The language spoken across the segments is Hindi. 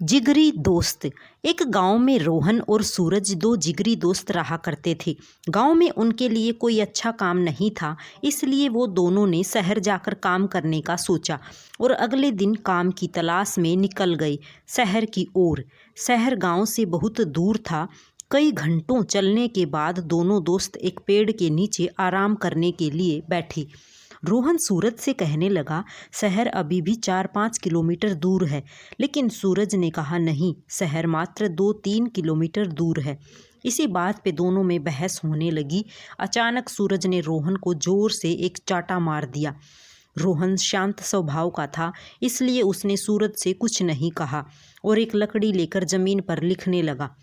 जिगरी दोस्त। एक गांव में रोहन और सूरज दो जिगरी दोस्त रहा करते थे। गांव में उनके लिए कोई अच्छा काम नहीं था, इसलिए वो दोनों ने शहर जाकर काम करने का सोचा और अगले दिन काम की तलाश में निकल गए शहर की ओर। शहर गांव से बहुत दूर था। कई घंटों चलने के बाद दोनों दोस्त एक पेड़ के नीचे आराम करने के लिए बैठे। रोहन सूरज से कहने लगा, शहर अभी भी 4-5 किलोमीटर दूर है। लेकिन सूरज ने कहा, नहीं, शहर मात्र 2-3 किलोमीटर दूर है। इसी बात पे दोनों में बहस होने लगी। अचानक सूरज ने रोहन को जोर से एक चांटा मार दिया। रोहन शांत स्वभाव का था, इसलिए उसने सूरज से कुछ नहीं कहा और एक लकड़ी लेकर जमीन पर लिखने लगा,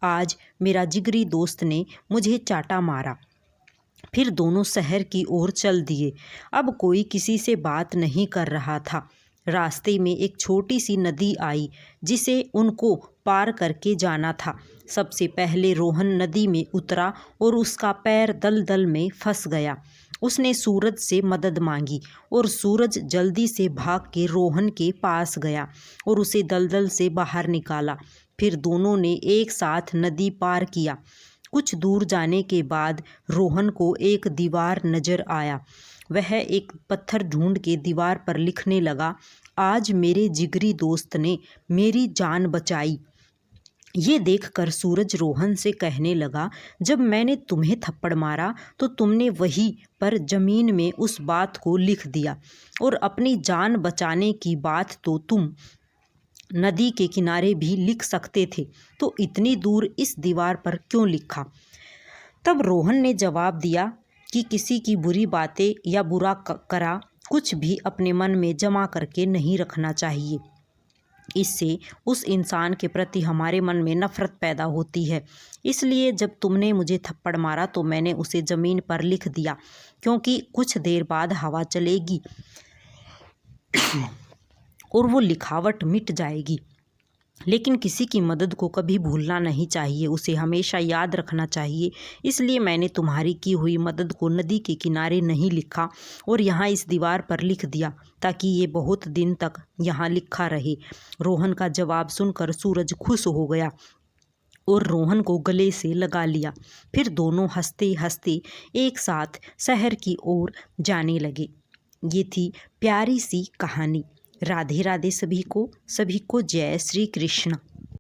आज मेरा जिगरी दोस्त ने मुझे चांटा मारा। फिर दोनों शहर की ओर चल दिए। अब कोई किसी से बात नहीं कर रहा था। रास्ते में एक छोटी सी नदी आई जिसे उनको पार करके जाना था। सबसे पहले रोहन नदी में उतरा और उसका पैर दलदल में फंस गया। उसने सूरज से मदद मांगी और सूरज जल्दी से भाग के रोहन के पास गया और उसे दलदल से बाहर निकाला। फिर दोनों ने एक साथ नदी पार किया। कुछ दूर जाने के बाद रोहन को एक दीवार नजर आया। वह एक पत्थर ढूंढ के दीवार पर लिखने लगा, आज मेरे जिगरी दोस्त ने मेरी जान बचाई। ये देखकर सूरज रोहन से कहने लगा, जब मैंने तुम्हें थप्पड़ मारा तो तुमने वहीं पर जमीन में उस बात को लिख दिया और अपनी जान बचाने की बात तो तुम नदी के किनारे भी लिख सकते थे, तो इतनी दूर इस दीवार पर क्यों लिखा? तब रोहन ने जवाब दिया कि किसी की बुरी बातें या बुरा करा कुछ भी अपने मन में जमा करके नहीं रखना चाहिए। इससे उस इंसान के प्रति हमारे मन में नफरत पैदा होती है। इसलिए जब तुमने मुझे थप्पड़ मारा तो मैंने उसे ज़मीन पर लिख दिया, क्योंकि कुछ देर बाद हवा चलेगी और वो लिखावट मिट जाएगी। लेकिन किसी की मदद को कभी भूलना नहीं चाहिए, उसे हमेशा याद रखना चाहिए। इसलिए मैंने तुम्हारी की हुई मदद को नदी के किनारे नहीं लिखा और यहाँ इस दीवार पर लिख दिया, ताकि ये बहुत दिन तक यहाँ लिखा रहे। रोहन का जवाब सुनकर सूरज खुश हो गया और रोहन को गले से लगा लिया। फिर दोनों हंसते हंसते एक साथ शहर की ओर जाने लगे। ये थी प्यारी सी कहानी। राधे राधे सभी को जय श्री कृष्ण।